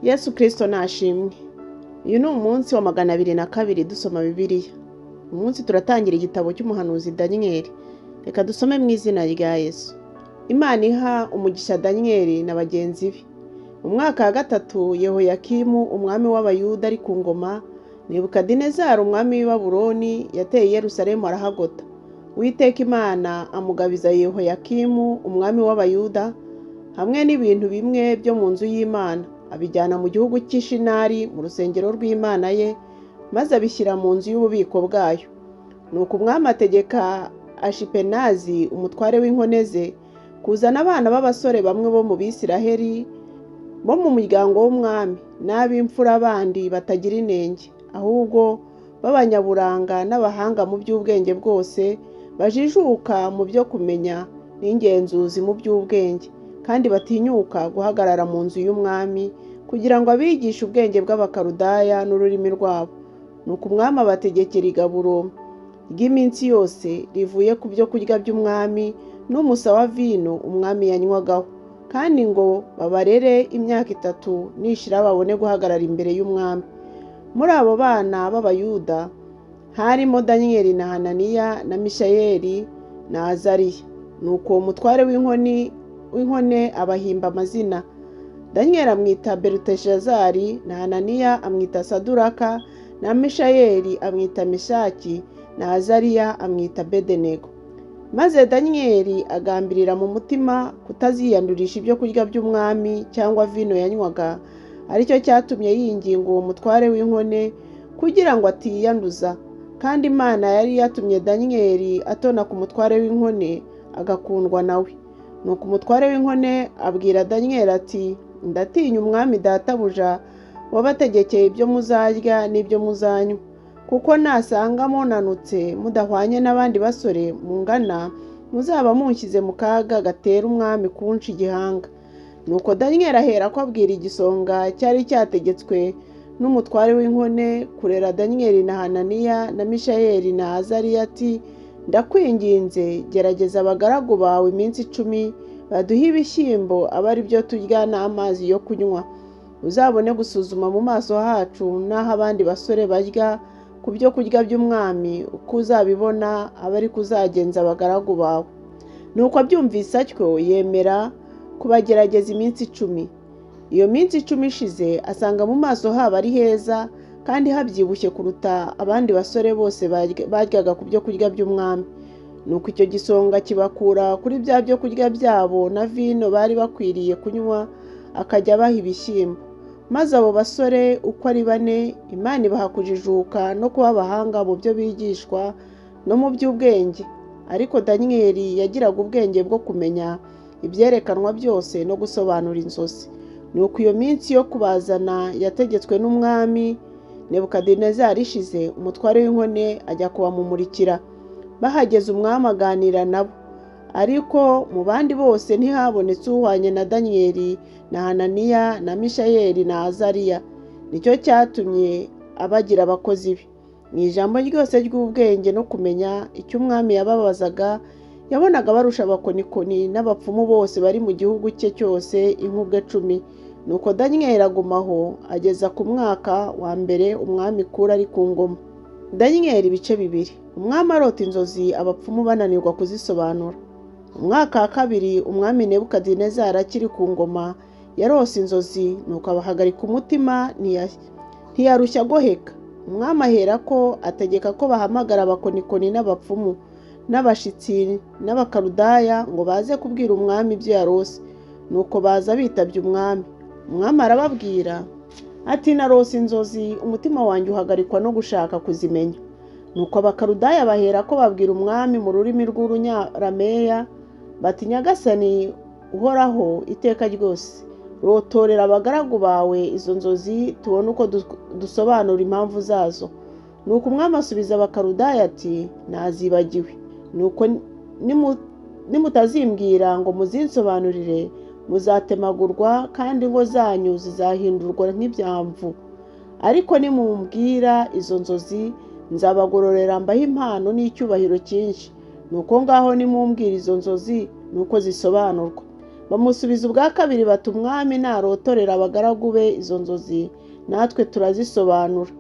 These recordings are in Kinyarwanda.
Yesu Kristo nashimwe. Uyu ni umunsi wa 202 dusoma Bibiliya. Umunsi turatangira igitabo cy'umuhanuzi Danieli. Reka dusome mu izina rya Yesu. Imana iha umugisha Danieli na bagenzi be. Mu mwaka wa 3 Yehoyakimu umwami w'Abayuda ari ku ngoma, Nebukadinezari umwami w'i Babuloni yateye Yerusalemu arahagota. Uwiteka Imana amugabiza Yehoyakimu umwami w'Abayuda hamwe n'ibintu bimwe byo mu nzu y'Imana, abijyana mu gihugu cy'Ishinari mu rusengero rw'Imana ye, maze abishyira mu nzu y'ububiko bwayo. Nuko umwami ategeka Ashipenazi umutware w'inkoneze kuzana abana b'abasore bamwe bo mu Bisiraheli bo mu muryango w'umwami n'ab'imfura bandi batagira inenge, ahubwo b'abanyaburanga n'abahanga mu by'ubwenge bwose, bajijuka mu byo kumenya n'ingenzuzi mu by'ubwenge, kandi batinyuka guhagarara mu nzu y'umwami kugira ngo abigishe ubwenge bw'Abakaludaya n'ururimi rwabo. Nuko umwami abategekera igaburo ry'iminsi yose rivuye ku byo kurya by'umwami n'umusa wa vino umwami yanywagaho, kandi ngo babarere imyaka 3 nishira babone guhagarara imbere y'umwami. Muri abo bana b'Abayuda harimo Danieli na Hananiya na Mishayeli na Azariya. Nuko uwo mutware w'inkone abahimba amazina. Danieli amwita Beluteshazari, na Hananiya amwita Saduraka, na Mishayeli amwita Meshaki, na Azariya amwita Bedenego. Maze Danieli agambirira mu mutima kutaziyandurisha ibyo kurya by'umwami cyangwa vino yanywaga, aricyo cyatumye yinginga uwo mutware w'inkone kugira ngo atiyanduza. Kandi Imana yari yatumye Danieli atona ku mutware w'inkone agakundwa nawe. Nuko umutware w'inkone abwira Danieli ati, ndatinya umwami databuja wabategekeye ibyo muzarya n'ibyo muzanywa, kuko nasanga munanutse mudahwanye n'abandi basore mungana, muzaba munshyize mu kaga gatera umwami kunca igihanga. Nuko Danieli ahera ko abwira igisonga cyari cyategetswe n'umutware w'inkone kurera Danieli na Hananiya na Mishayeli na Azariya ati, ndakwinginze gerageza abagaragu bawe iminsi 10 baduhe ibishyimbo aba ari byo turya n'amazi yo kunywa, uzabone gusuzuma mu maso hacu n'aho abandi basore barya ku byo kurya by'umwami, uko uzabibona aba ari kuzagenza abagaragu bawe. Nuko abyumvise atyo yemera kubagerageza iminsi 10. Iyo minsi 10 ishize asanga mu maso habo ari heza kandi habyibushye kuruta abandi basore bose baryaga ku byo kurya by'umwami. Nuko icyo gisonga kibakura kuri bya byo kurya byabo na vino bari bakwiriye kunywa, akajya abaha ibishyimbo. Maze abo basore uko ari 4 Imana ibaha kujijuka no kuba abahanga mu byo bigishwa no mu by'ubwenge. Ariko Danieli yagiraga ubwenge bwo kumenya ibyerekanwa byose no gusobanura inzozi. Nuko iyo minsi yo kubazana yategetswe n'umwami Nebukadinezari ishize, umutware w'inkone ajya kubamumurikira. Bahageze umwami aganira nabo, ariko mu bandi bose ntihabonetse uhwanye na Danieli na Hananiya na Mishayeli na Azariya. Nicyo cyatumye abagira abakozi be. Mu ijambo ryose ry'ubwenge no kumenya icyo umwami yababazaga, yabonaga barusha abakonikoni n'abapfumu bose bari mu gihugu cye cyose inkubwe 10. Nuko Danieli agumaho ageza ku mwaka wa mbere umwami kura ari ku ngoma. Danieli ibice 2. Umwami arota inzozi abapfumu bananirwa kuzisobanura. Umwaka wa 2 umwami Nebukadinezari akiri ku ngoma yarose inzozi, nuko abahagarika umutima ntiyarushya goheka. Umwami ahera ko ategeka ko bahamagara abakonikoni n'abapfumu n'abashitsi n'Abakaludaya ngo baze kubwira umwami ibyo yarose. Nuko baza bitabye umwami. Umwami arababwira ati, narose inzozi, umutima wanjye uhagarikwa no gushaka kuzimenya. Nuko Abakaludaya bahera ko babwira umwami mu rurimi rw'Urunyarameye bati, nyagasani uhoraho iteka ryose, rotorera abagaragu bawe izo nzozi tubone uko dusobanura impamvu zazo. Nuko umwami asubiza Abakaludaya ati, nazibagiwe. Nuko nimutazimbwira ngo muzinsobanurire, muzatemagurwa kandi ingo zanyu zizahindurwa nk'ibyamvu. Ariko nimumbwira izo nzozi, nzabagororera mbaha impano n'icyubahiro cyinshi. Nuko ngaho nimumbwira izo nzozi nuko zisobanurwa. Bamusubiza ubwa kabiri bati umwami narotorera abagaragu be izo nzozi natwe turazisobanura.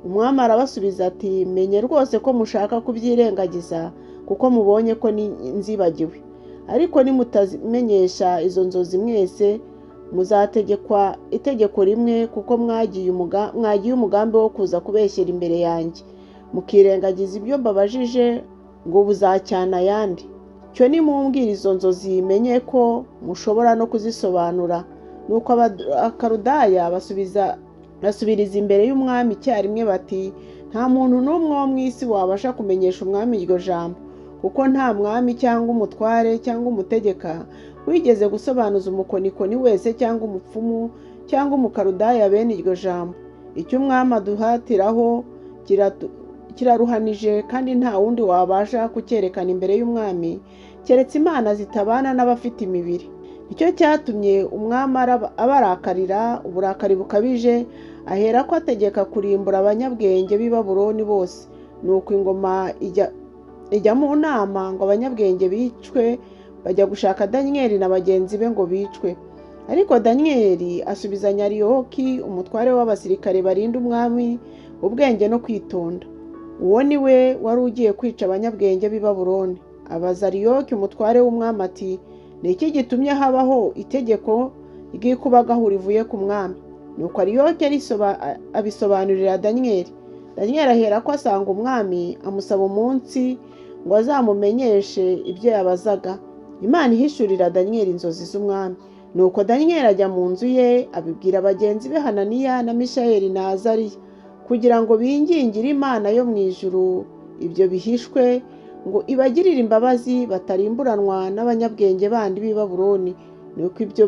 Umwami arabasubiza ati menye rwose ko mushaka kubyirengagiza kuko mubonye ko nzibagiwe. Ariko nimutamenyesha izo nzozi mwese muzategekwa itegeko rimwe kuko mwagiye umugambi wo kuza kubeshyera imbere yanjye mukirengagiza ibyo mbabajije ngo buzacyana ayandi. Cyo nimumbwira izo nzozi menye ko mushobora no kuzisobanura. Nuko Abakaludaya basubiriza imbere y'umwami icyarimwe bati nta muntu n'umwe wo mu isi wabasha kumenyesha umwami iryo jambo, kuko nta mwami cyangwa umutware cyangwa umutegeka wigeze gusobanuza umukonikoni wese cyangwa umupfumu cyangwa umukaludaya bene iryo jambo. Icyo umwami aduhatiraho kiraruhanije kandi nta wundi wabasha kucyerekana imbere y'umwami keretse imana zitabana n'abafite imibiri. Nicyo cyatumye umwami abarakarira uburakari bukabije, ahera ko ategeka kurimbura abanyabwenge b'i Babuloni bose. Nuko ingoma ijya mu nama ngo abanyabwenge bicwe, bajya gushaka Daniyeli na bagenzi be ngo bicwe. Ariko Daniyeli asubizanya Ariyoki umutware w'abasirikare barinda umwami ubwenge no kwitonda. Uwo ni we wari ugiye kwica abanyabwenge b'i Babuloni. Abaza Ariyoki umutware w'umwami ati ni iki gitumye habaho itegeko ry'ikubagahu rivuye ku mwami? Nuko Ariyoki abisobanurira Daniyeli. Daniyeli ahera ko asanga umwami amusaba umunsi ngo azamumenyeshe ibyo yabazaga. Imana ihishurira Daniyeli inzozi z'umwami. Nuko Daniyeli ajya mu nzu ye abibwira bagenzi be Hananiya na Mishayeli na Azariya kugira ngo bingingire Imana yo mu ijuru ibyo bihishwe ngo ibagirire imbabazi batarimburanwa n'abanyabwenge bandi b'i Babuloni. Nuko ibyo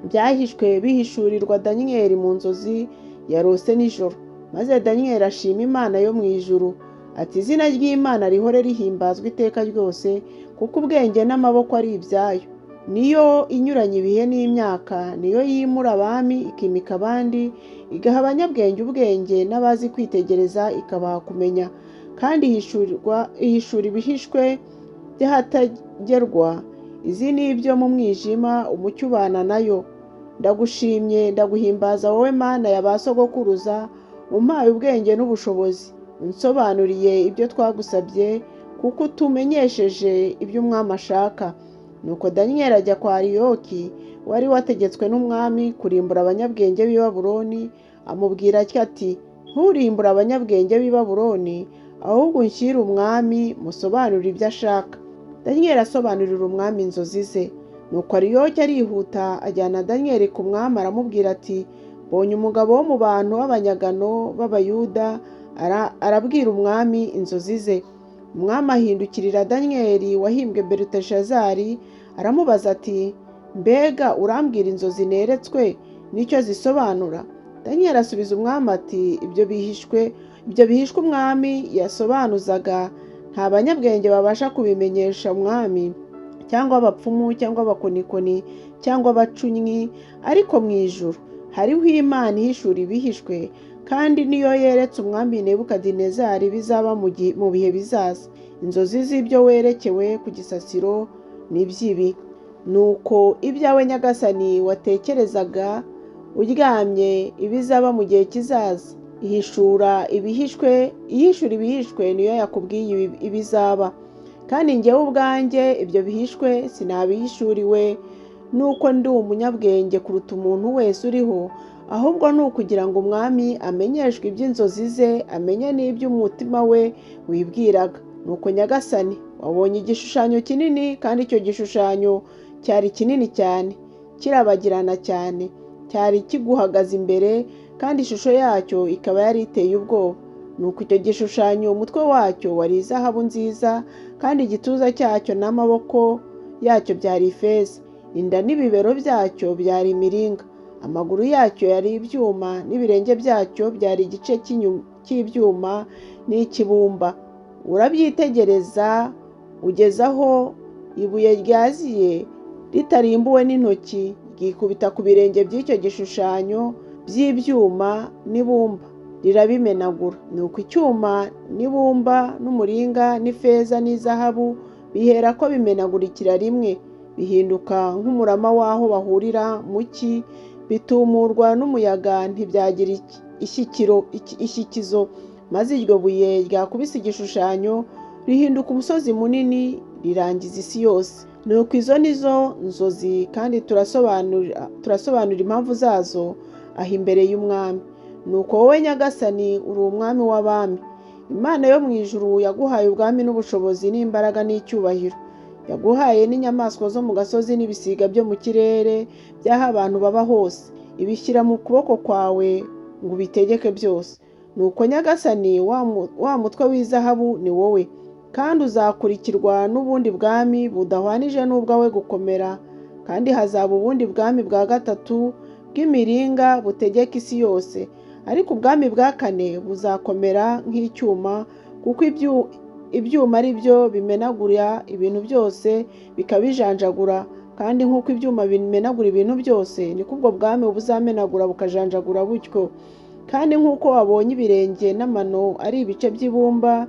byahishwe bihishurirwa Daniyeli mu nzozi yarose nijoro. Maze Daniyeli ashima Imana yo mu ijuru ati izina ry'Imana rihore rihimbazwa iteka ryose, kuko ubwenge n'amaboko ari ibyayo. Niyo inyuranye ibihe n'imyaka, niyo yimura abami ikimika abandi, igaha abanyabwenge ubwenge n'abazi kwitegereza ikabaha kumenya, kandi ihishura ibihishwe by'ahatagerwa. Izi ni ibyo mu mwijima umucyo ubana nayo. Ndagushimye ndaguhimbaza wowe Mana ya ba sogokuruza, umpaye ubwenge n'ubushobozi, unsobanuriye ibyo twagusabye, kuko utumenyesheje ibyo umwami ashaka. Nuko Daniyeli ajya kwa Ariyoki wari wategetswe n'umwami kurimbura abanyabwenge b'i Babuloni, amubwira ati nturimbure abanyabwenge b'i Babuloni, ahubwo unshyire umwami musobanurire ibyo ashaka. Daniyeli asobanurira umwami inzozi ze. Nuko Ariyoki arihuta ajyana Daniyeli ku mwami aramubwira ati bonye umugabo wo mu bantu b'abanyagano b'Abayuda arabwira umwami inzozi ze. Umwami ahindukirira Daniyeli wahimbwe Beluteshazari aramubaza ati mbega urambwira inzozi neretswe nicyo zisobanura? Daniyeli asubiza umwami ati ibyo bihishwe umwami yasobanuzaga nta banyabwenge babasha kubimenyesha umwami, cyangwa abapfumu cyangwa abakonikoni cyangwa abacunnyi, ariko mu ijuru hariho Imana ihishura ibihishwe, kandi niyo yeretse umwami Nebukadinezari bizaba mu bihe bizaza. Inzozi z'ibyo werekewe ku gisasiro n'iby'ibi. Nuko ibyawe nyagasani watekerezaga uryamye ibizaba mu gihe kizaza. Ihishura ibihishwe niyo yakubwiye ibizaba. Kandi njyewe ubwanjye ibyo bihishwe sinabihishuriwe nuko ndi umunyabwenge kuruta umuntu wese uriho, ahubwo ni ukugira ngo umwami amenyeshwe iby'inzozi ze, amenye n'iby'umutima we wibwiraga. Nuko nyagasani wabonye igishushanyo kinini, kandi icyo gishushanyo cyari kinini cyane, kirabagirana cyane, cyari kiguhagaze imbere, kandi ishusho yacyo ikaba yari iteye ubwoba. Nuko icyo gishushanyo umutwe wacyo wari izahabu nziza, kandi igituza cyacyo n'amaboko yacyo byari ifeza, inda n'ibibero byacyo byari imiringa, amaguru yacyo yari ibyuma, n'ibirenge byacyo byari igice cy'ibyuma n'ikibumba. Urabyitegereza ugeze aho ibuye ryaziye ritarimbuwe n'intoki ryikubita ku birenge by'icyo gishushanyo by'ibyuma n'ibumba rirabimenagura. Nuko icyuma n'ibumba n'umuringa n'ifeza n'izahabu bihera ko bimenagurikira rimwe, bihinduka nk'umurama w'aho bahurira mu cyi, bitumurwa n'umuyaga ntibyagira ishyikizo, maze iryo buye ryakubise igishushanyo rihinduka umusozi munini rirangiza isi yose. Nuko izo ni zo nzozi, kandi turasobanura impamvu zazo aho imbere y'umwami. Nuko wowe Nyagasani uri umwami w'abami. Imana yo mu ijuru yaguhaye ubwami n'ubushobozi n'imbaraga n'icyubahiro. Yaguhaye n'inyamaswa zo mu gasozi n'ibisiga byo mu kirere by'aho abantu baba hose. Ibishyira mu kuboko kwawe ngo ubitegeke byose. Nuko Nyagasani wa mutwe w'izahabu ni wowe, kandi uzakurikirwa n'ubundi bwami budahwanije n'ubwawe gukomera, kandi hazaba ubundi bwami bwa gatatu bw'imiringa butegeka isi yose. Ariko ubwami bwa kane buzakomera nk'icyuma, kuko ibyuma ari byo bimenagura ibintu byose bikabijanjagura, kandi nk'uko ibyuma bimenagura ibintu byose niko ubwo bwami buzamenagura bukajanjagura butyo. Kandi nk'uko wabonye ibirenge n'amano ari ibice by'ibumba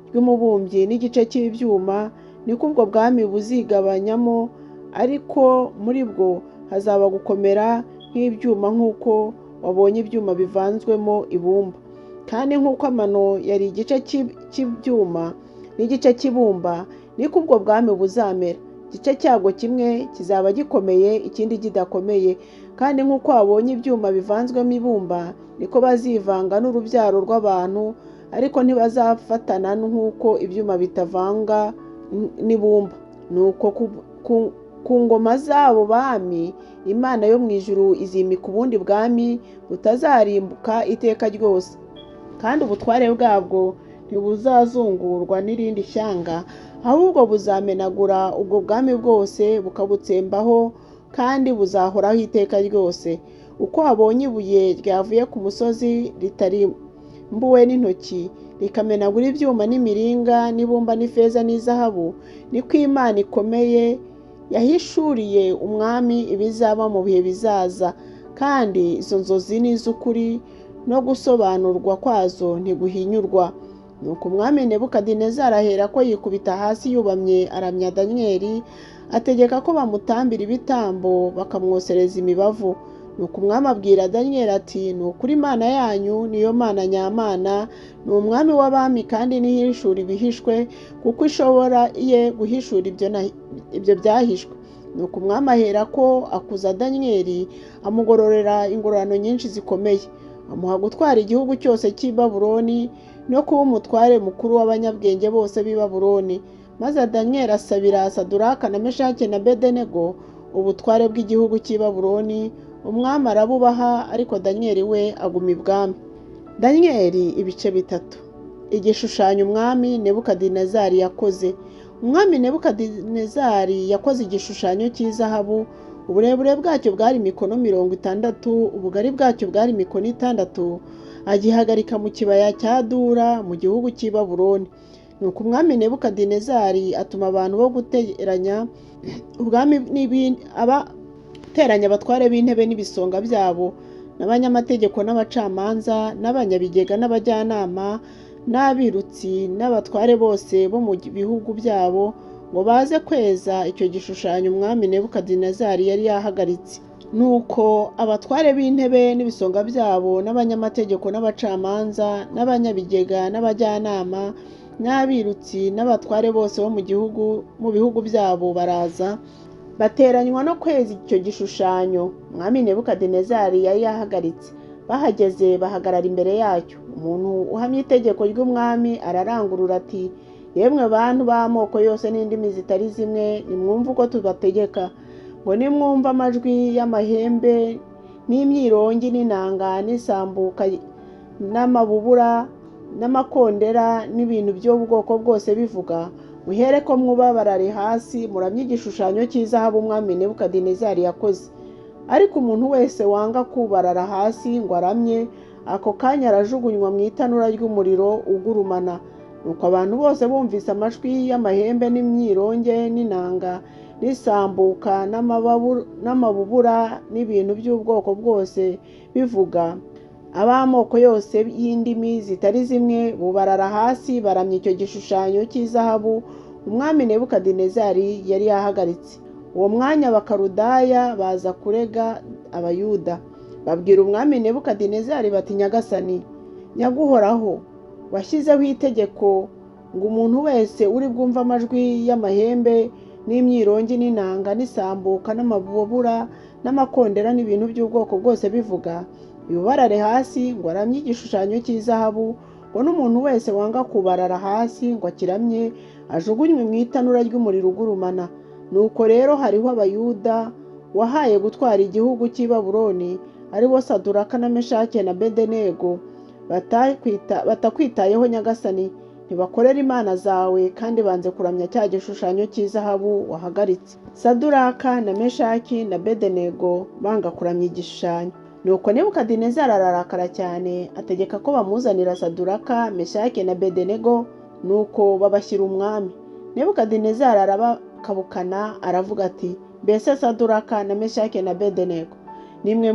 ry'umubumbyi n'igice cy'ibyuma, niko ubwo bwami buzigabanyamo, ariko muri bwo hazaba gukomera nk'ibyuma nk'uko wabonye ibyuma bivanzwemo ibumba. Kandi nk'uko amano yari igice cy'ibyuma n'igice cy'ibumba, niko ubwo bwami buzamera. Igice cyabwo kimwe kizaba gikomeye, ikindi kidakomeye. Kandi nk'uko wabonye ibyuma bivanzwemo ibumba, niko bazivanga n'urubyaro rw'abantu, ariko ntibazafatana nk'uko ibyuma bitavanga n'ibumba. Nuko ku ngoma z'abo bami Imana yo mu ijuru izimika ubundi bwami butazarimbuka iteka ryose, kandi ubutware bwabwo ntibuzazungurwa n'irindi shyanga, ahubwo buzamenagura ubwo bwami bwose bukabutsembaho, kandi buzahoraho iteka ryose. Uko wabonye ibuye ryavuye ku musozi ritarimbuwe n'intoki, rikamenagura ibyuma n'imiringa n'ibumba n'ifeza n'izahabu, niko Imana ikomeye yahishuriye umwami ibizaba mu bihe bizaza. Kandi izo nzozi ni iz'ukuri, no gusobanurwa kwazo ntiguhinyurwa. Nuko umwami Nebukadinezari ahera ko yikubita hasi yubamye aramya Danyeli, ategeka ko bamutambira ibitambo bakamwosereza imibavu. Nuko umwami abwira Danyeli ati, ni ukuri Imana yanyu niyo Mana nyamana, ni umwami w'abami, kandi ntihishura ibihishwe, kuko ishobora ye guhishura ibyo byahishwe. Nuko umwami ahera ko akuza Danyeli, amugororera ingororano nyinshi zikomeye. Amuha gutwara igihugu cyose cy'i Babuloni, no kuba umutware mukuru w'abanyabwenge bose b'i Babuloni. Maze Danyeli asabira Saduraka na Meshaki na Abedenego ubutware bw'igihugu cy'i Babuloni. Umwami arabubaha, ariko Danyeli we aguma ibwami. Danyeli ibice bitatu. Igishushanyo umwami Nebukadinezari yakoze. Umwami Nebukadinezari yakoze igishushanyo cy'izahabu. Uburebure bwacyo bwari mikono 60, ubugari bwacyo bwari mikono 6. Agihagarika mu kibaya cya Dura mu gihugu cy'i Babuloni. Nuko umwami Nebukadinezari atuma abantu bo guteranya ubwami abateranya abatware b'intebe n'ibisonga byabo, n'abanyamategeko n'abacamanza n'abanyabigega n'abajyanama n'abirutsi n'abatware bose bo mu bihugu byabo, ngo baze kweza icyo gishushanyo umwami Nebukadinezari yari yahagaritse. Nuko abatware b'intebe n'ibisonga byabo n'abanyamategeko n'abacamanza n'abanyabigega n'abajyanama n'abirutsi n'abatware bose bo mu bihugu byabo baraza, bateranywa no kweza icyo gishushanyo umwami Nebukadinezari yari yahagaritse. Bahageze bahagarara imbere yacyo. Umuntu uhamya itegeko ry'umwami ararangurura ati, yemwe bantu b'amoko yose n'indimi zitari zimwe, nimwumve uko tubategeka. Ngo nimwumva amajwi y'amahembe n'imyirongi n'inanga n'isambuka n'amabubura n'amakondera n'ibintu by'ubwoko bwose bivuga, muhere ko mwubabarare hasi muramye igishushanyo cy'izahabu umwami Nebukadinezari yakoze. Ariko umuntu wese wanga kubarara hasi ngo aramye, ako kanya arajugunywa mu itanura ry'umuriro ugurumana. Nuko abantu bose bumvise amajwi y'amahembe n'imyironge n'inanga n'isambuka n'amabubura n'ibintu by'ubwoko bwose bivuga, ab'amoko yose y'indimi zitari zimwe bubarara hasi baramya icyo gishushanyo cy'izahabu umwami Nebukadinezari yari yahagaritse. Uwo mwanya abakarudaya baza kurega abayuda, babwira umwami Nebukadinezari bati: Nyagasani nyaguhoraho, washyizeho itegeko ngo umuntu wese uri bwumva amajwi y'amahembe n'imyirongi n'inanga n'isambuka n'amabubura n'amakondera n'ibintu by'ubwoko bwose bivuga, yubarare hasi ngo aramye igishushanyo cy'izahabu, ngo n'umuntu wese wanga kubarara hasi ngo akiramye ajugunywe mu itanura ry'umuriro ugurumana. Nuko rero hariho abayuda wahaye gutwara igihugu cy'i Babuloni, ari bo Saduraka na Meshake na Abedenego, batakwitayeho Nyagasani, ntibakorera imana zawe, kandi banze kuramya cya gishushanyo cy'izahabu wahagaritse. Saduraka na Meshaki na Abedenego banga kuramya igishushanyo. Nuko Nebukadinezari ararakara cyane, ategeka ko bamuzanira Saduraka, Meshake na Abedenego, nuko babashyira umwami. Nebukadinezari arabakabukana aravuga ati: Mbese Saduraka na Meshake na Abedenego, nimwe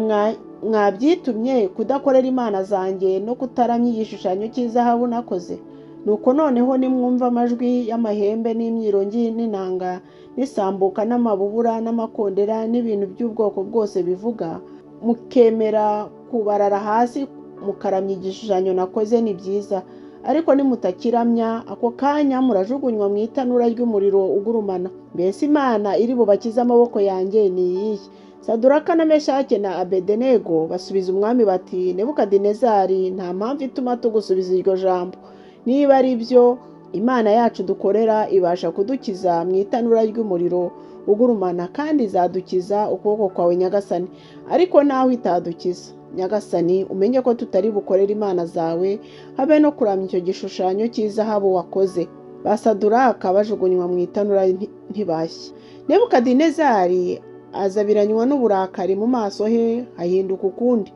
mwabyitumye kudakorera imana zanjye no kutaramya igishushanyo cy'izahabu nakoze? Nuko noneho nimwumva amajwi y'amahembe n'imyirongi n'inanga n'isambuka n'amabubura n'amakondera n'ibintu by'ubwoko bwose bivuga, mukemera kubarara hasi mukaramya igishushanyo nakoze, ni byiza. Ariko nimutakiramya, ako kanya murajugunywa mu itanura ry'umuriro ugurumana. Mbese imana iri bubakize amaboko yanjye ni iyihe? Saduraka na Meshake na Abedenego basubiza umwami bati: Nebukadinezari, nta mpamvu ituma tugusubiza iryo jambo. Niba ari byo, imana yacu dukorera ibasha kudukiza mu itanura ry'umuriro ugurumana, kandi izadukiza ukuboko kwawe Nyagasani. Ariko naho itadukiza, Nyagasani, umenye ko tutari bukorera imana zawe, habe no kuramya icyo gishushanyo cy'izahabu wakoze. Ba Saduraka bajugunywa mu itanura ntibashye. Nebukadinezari azabiranywa n'uburakari, mu maso he hahinduka ukundi.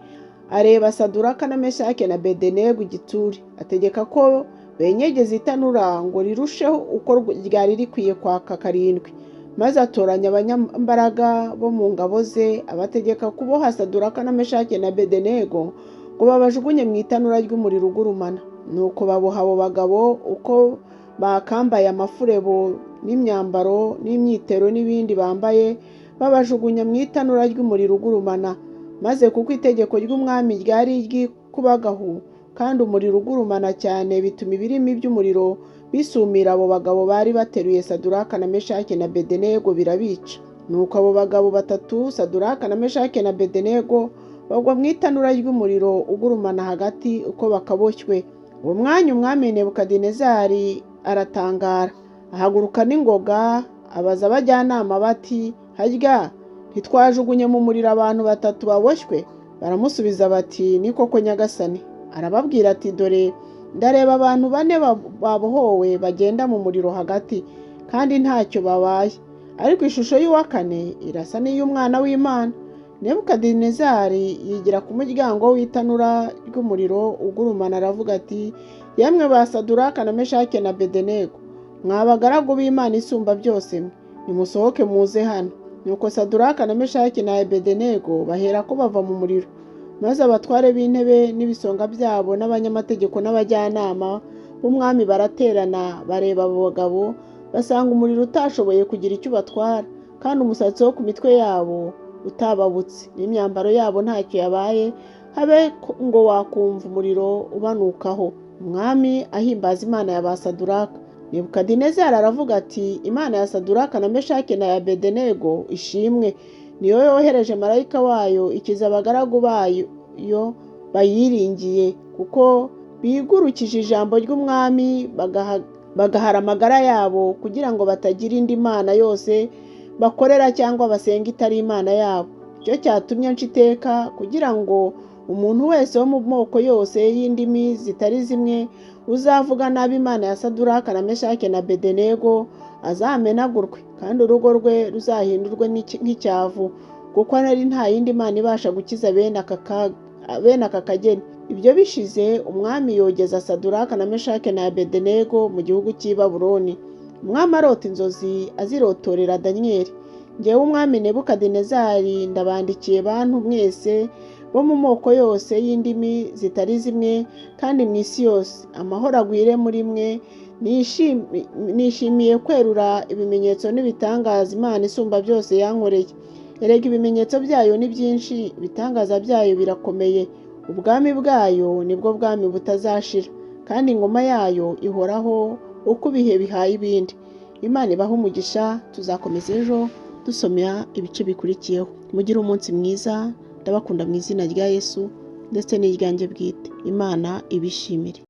Areba Saduraka na Meshake na Abedenego igitsure, ategeka ko benyegeza itanura ngo rirusheho uko ryari rikwiye kwaka karindwi. Maze atoranya abanyambaraga bo mu ngabo ze, abategeka kuboha Saduraka na Meshake na Abedenego ngo babajugunye mu itanura ry'umuriro ugurumana. Nuko baboha abo bagabo uko bakambaye amafurebo n'imyambaro n'imyitero n'ibindi bambaye, babajugunya mu itanura ry'umuriro ugurumana. Maze kuko itegeko ry'umwami ryari ryikubagahu kandi umuriro ugurumana cyane, bituma ibirimi by'umuriro bisumira abo bagabo bari bateruye Saduraka na Meshake na Abedenego birabica. Nuko abo bagabo batatu, Saduraka na Meshake na Abedenego, bagwa mu itanura ry'umuriro ugurumana hagati uko bakaboshywe. Uwo mwanya umwami Nebukadinezari aratangara, ahaguruka n'ingoga, abaza abajyanama bati: Harya ntitwajugunye mu muriro abantu batatu baboshywe? Baramusubiza bati: Ni koko Nyagasani. Arababwira ati: Dore ndareba abantu 4 babohowe bagenda mu muriro hagati, kandi ntacyo babaye, ariko ishusho y'uwa 4 irasa n'iy'umwana w'Imana. Nebukadinezari yigira ku muryango w'itanura ry'umuriro ugurumana aravuga ati: Yemwe ba Saduraka na Meshake na Abedenego, mwabagaragu b'Imana isumba byose mwe, nimusohoke muze hano. Nuko Saduraka na Meshake na Abedenego bahera ko bava mu muriro. Maze abatware b'intebe n'ibisonga byabo n'abanyamategeko n'abajyanama b'umwami baraterana, bareba abo bagabo, basanga umuriro utashoboye kugira icyo batwara, kandi umusatsi wo ku mitwe yabo utababutse, n'imyambaro yabo ntacyo yabaye, habe ngo wakumva umuriro ubanukaho. Umwami ahimbaza imana ya ba Saduraka. Nebukadinezari aravuga ati: Imana ya Saduraka na Meshake na Abedenego ishimwe, niyo yohereje marayika wayo ikiza abagaragu bayo bayiringiye, kuko bigurukije ijambo ry'umwami bagahara amagara yabo, kugira ngo batagira indi mana yose bakorera cyangwa basenga itari imana yabo. Icyo cyatumye nca iteka kugira ngo umuntu wese wo mu moko yose y'indimi zitari zimwe uzavuga nabi imana ya Saduraka na Meshake na Abedenego azamenagurwe, kandi urugo rwe ruzahindurwe nk'icyavu, kuko ari nta yindi mana ibasha gukiza bene aka kageni. Ibyo bishize, umwami yogeza Saduraka na Meshake na Abedenego mu gihugu cy'i Babuloni. Umwami arota inzozi azirotorera Danyeli. Njyewe umwami Nebukadinezari ndabandikiye bantu mwese bo mu moko yose y'indimi zitari zimwe kandi mu isi yose, amahoro agwire muri mwe nishimiye kwerura ibimenyetso n'ibitangaza Imana isumba byose yankoreye. Erega ibimenyetso byayo ni byinshi, ibitangaza byayo birakomeye. Ubwami bwayo nibwo bwami butazashira, kandi ingoma yayo ihoraho uko ibihe bihaye ibindi. Imana ibahe umugisha. Tuzakomeza ejo dusomera ibice bikurikiyeho. Mugire umunsi mwiza. Ndabakunda mu izina rya Yesu ndetse n'iryanjye bwite. Imana ibishimire.